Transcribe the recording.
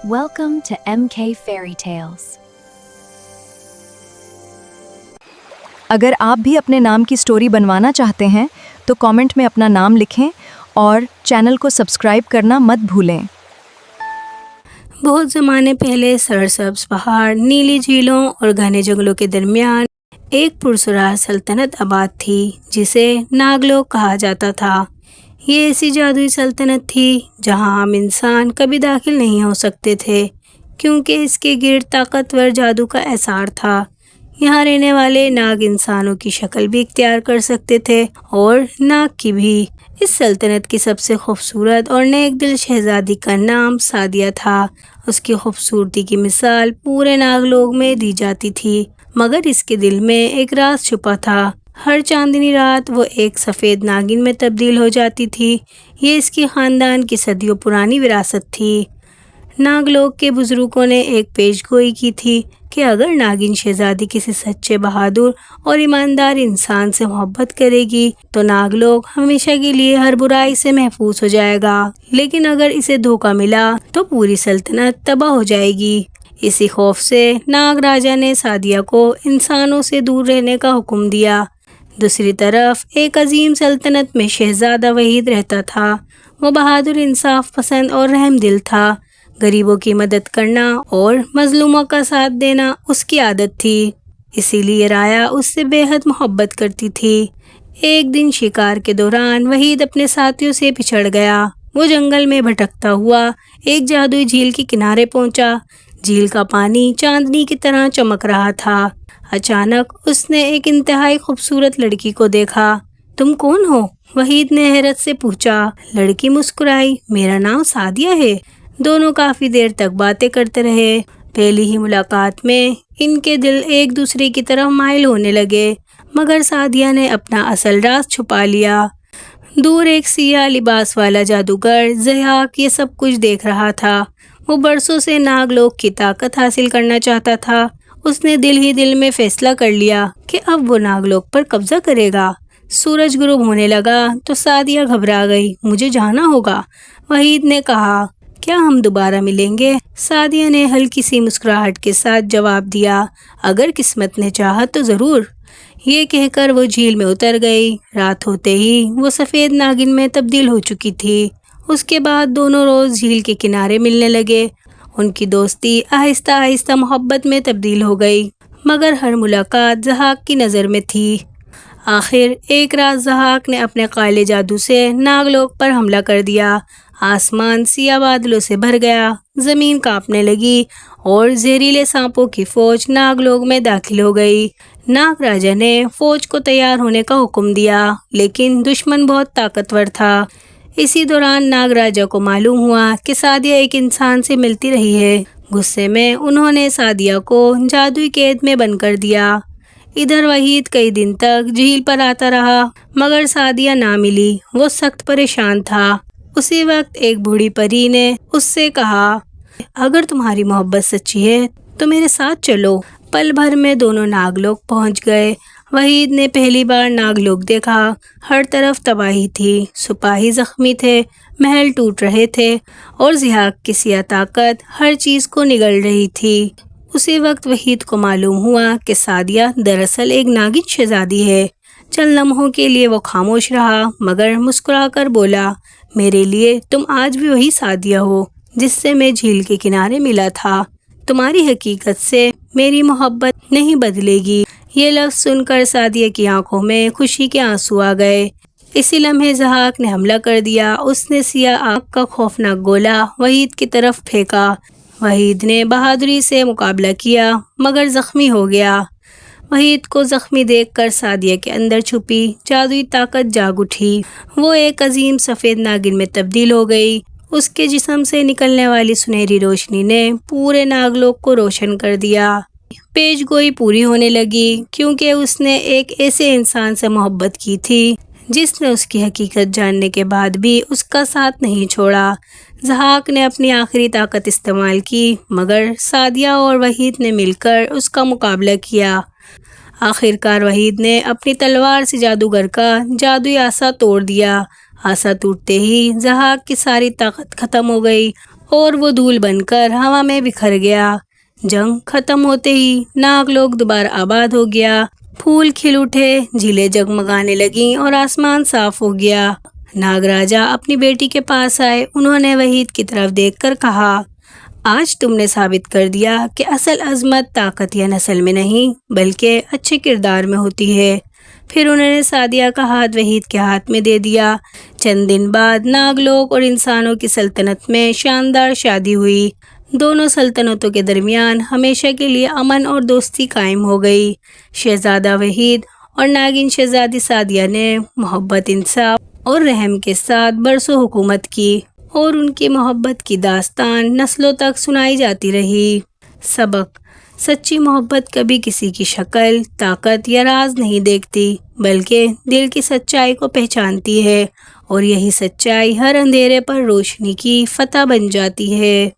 Welcome to MK Fairy Tales. اگر آپ بھی اپنے نام کی سٹوری بنوانا چاہتے ہیں تو کامنٹ میں اپنا نام لکھیں اور چینل کو سبسکرائب کرنا مت بھولیں۔ بہت زمانے پہلے سرسبز پہاڑ، نیلی جھیلوں اور گھنے جنگلوں کے درمیان ایک پرسرار سلطنت آباد تھی جسے ناگلوک کہا جاتا تھا۔ یہ ایسی جادوئی سلطنت تھی جہاں عام انسان کبھی داخل نہیں ہو سکتے تھے کیونکہ اس کے گرد طاقتور جادو کا اثر تھا۔ یہاں رہنے والے ناگ انسانوں کی شکل بھی اختیار کر سکتے تھے اور ناگ کی بھی۔ اس سلطنت کی سب سے خوبصورت اور نیک دل شہزادی کا نام سعدیہ تھا۔ اس کی خوبصورتی کی مثال پورے ناگلوک میں دی جاتی تھی، مگر اس کے دل میں ایک راز چھپا تھا۔ ہر چاندنی رات وہ ایک سفید ناگن میں تبدیل ہو جاتی تھی۔ یہ اس کی خاندان کی صدیوں پرانی وراثت تھی۔ ناگلوک کے بزرگوں نے ایک پیش گوئی کی تھی کہ اگر ناگن شہزادی کسی سچے، بہادر اور ایماندار انسان سے محبت کرے گی تو ناگلوک ہمیشہ کے لیے ہر برائی سے محفوظ ہو جائے گا، لیکن اگر اسے دھوکہ ملا تو پوری سلطنت تباہ ہو جائے گی۔ اسی خوف سے ناگ راجا نے سعدیہ کو انسانوں سے دور رہنے کا حکم دیا۔ دوسری طرف ایک عظیم سلطنت میں شہزادہ وحید رہتا تھا۔ وہ بہادر، انصاف پسند اور رحم دل تھا۔ غریبوں کی مدد کرنا اور مظلوموں کا ساتھ دینا اس کی عادت تھی، اسی لیے رایا اس سے بے حد محبت کرتی تھی۔ ایک دن شکار کے دوران وحید اپنے ساتھیوں سے بچھڑ گیا۔ وہ جنگل میں بھٹکتا ہوا ایک جادوئی جھیل کے کنارے پہنچا۔ جھیل کا پانی چاندنی کی طرح چمک رہا تھا۔ اچانک اس نے ایک انتہائی خوبصورت لڑکی کو دیکھا۔ تم کون ہو؟ وحید نے حیرت سے پوچھا۔ لڑکی مسکرائی، میرا نام سعدیہ ہے۔ دونوں کافی دیر تک باتیں کرتے رہے۔ پہلی ہی ملاقات میں ان کے دل ایک دوسرے کی طرف مائل ہونے لگے، مگر سعدیہ نے اپنا اصل راز چھپا لیا۔ دور ایک سیاہ لباس والا جادوگر ضحاک یہ سب کچھ دیکھ رہا تھا۔ وہ برسوں سے ناگلوک کی طاقت حاصل کرنا چاہتا تھا۔ اس نے دل ہی دل میں فیصلہ کر لیا کہ اب وہ ناگلوک پر قبضہ کرے گا۔ سورج غروب ہونے لگا تو سعدیہ گھبرا گئی۔ مجھے جانا ہوگا، وحید نے کہا۔ کیا ہم دوبارہ ملیں گے؟ سعدیہ نے ہلکی سی مسکراہٹ کے ساتھ جواب دیا۔ اگر قسمت نے چاہا تو ضرور۔ یہ کہہ کر وہ جھیل میں اتر گئی۔ رات ہوتے ہی وہ سفید ناگن میں تبدیل ہو چکی تھی۔ اس کے بعد دونوں روز جھیل کے کنارے ملنے لگے۔ ان کی دوستی آہستہ آہستہ محبت میں تبدیل ہو گئی، مگر ہر ملاقات ضحاک کی نظر میں تھی۔ آخر ایک رات ضحاک نے اپنے قائل جادو سے ناگلوک پر حملہ کر دیا۔ آسمان سیاہ بادلوں سے بھر گیا، زمین کانپنے لگی اور زہریلے سانپوں کی فوج ناگلوک میں داخل ہو گئی۔ ناگ راجا نے فوج کو تیار ہونے کا حکم دیا، لیکن دشمن بہت طاقتور تھا۔ اسی دوران ناگ راجا کو معلوم ہوا کہ سعدیہ ایک انسان سے ملتی رہی ہے۔ غصے میں انہوں نے سعدیہ کو جادوئی قید میں بند کر دیا۔ ادھر وحید کئی دن تک جھیل پر آتا رہا، مگر سعدیہ نہ ملی۔ وہ سخت پریشان تھا۔ اسی وقت ایک بوڑھی پری نے اس سے کہا، اگر تمہاری محبت سچی ہے تو میرے ساتھ چلو۔ پل بھر میں دونوں ناگلوک پہنچ گئے۔ وحید نے پہلی بار ناگلوک دیکھا۔ ہر طرف تباہی تھی، سپاہی زخمی تھے، محل ٹوٹ رہے تھے اور ضحاک کی سیاہ طاقت ہر چیز کو نگل رہی تھی۔ اسی وقت وحید کو معلوم ہوا کہ سعدیہ دراصل ایک ناگن شہزادی ہے۔ چند لمحوں کے لیے وہ خاموش رہا، مگر مسکرا کر بولا، میرے لیے تم آج بھی وہی سعدیہ ہو جس سے میں جھیل کے کنارے ملا تھا۔ تمہاری حقیقت سے میری محبت نہیں بدلے گی۔ یہ لفظ سن کر سعدیہ کی آنکھوں میں خوشی کے آنسو آ گئے۔ اسی لمحے ضحاک نے حملہ کر دیا۔ اس نے سیاہ آگ کا خوفناک گولہ وحید کی طرف پھینکا۔ وحید نے بہادری سے مقابلہ کیا، مگر زخمی ہو گیا۔ وحید کو زخمی دیکھ کر سعدیہ کے اندر چھپی جادوئی طاقت جاگ اٹھی۔ وہ ایک عظیم سفید ناگن میں تبدیل ہو گئی۔ اس کے جسم سے نکلنے والی سنہری روشنی نے پورے ناگلوک کو روشن کر دیا۔ پیش گوئی پوری ہونے لگی، کیونکہ اس نے ایک ایسے انسان سے محبت کی تھی جس نے اس کی حقیقت جاننے کے بعد بھی اس کا ساتھ نہیں چھوڑا۔ ضحاک نے اپنی آخری طاقت استعمال کی، مگر سعدیہ اور وحید نے مل کر اس کا مقابلہ کیا۔ آخرکار وحید نے اپنی تلوار سے جادوگر کا جادوئی عصا توڑ دیا۔ عصا ٹوٹتے ہی ضحاک کی ساری طاقت ختم ہو گئی اور وہ دھول بن کر ہوا میں بکھر گیا۔ جنگ ختم ہوتے ہی ناگلوک دوبارہ آباد ہو گیا، پھول کھل اٹھے، جھیلیں جگمگانے لگیں اور آسمان صاف ہو گیا۔ ناگ راجا اپنی بیٹی کے پاس آئے، انہوں نے وحید کی طرف دیکھ کر کہا، آج تم نے ثابت کر دیا کہ اصل عظمت طاقت یا نسل میں نہیں بلکہ اچھے کردار میں ہوتی ہے۔ پھر انہوں نے سعدیہ کا ہاتھ وحید کے ہاتھ میں دے دیا۔ چند دن بعد ناگلوک اور انسانوں کی سلطنت میں شاندار شادی ہوئی۔ دونوں سلطنتوں کے درمیان ہمیشہ کے لیے امن اور دوستی قائم ہو گئی۔ شہزادہ وحید اور ناگن شہزادی سعدیہ نے محبت، انصاف اور رحم کے ساتھ برسوں حکومت کی اور ان کی محبت کی داستان نسلوں تک سنائی جاتی رہی۔ سبق: سچی محبت کبھی کسی کی شکل، طاقت یا راز نہیں دیکھتی بلکہ دل کی سچائی کو پہچانتی ہے، اور یہی سچائی ہر اندھیرے پر روشنی کی فتح بن جاتی ہے۔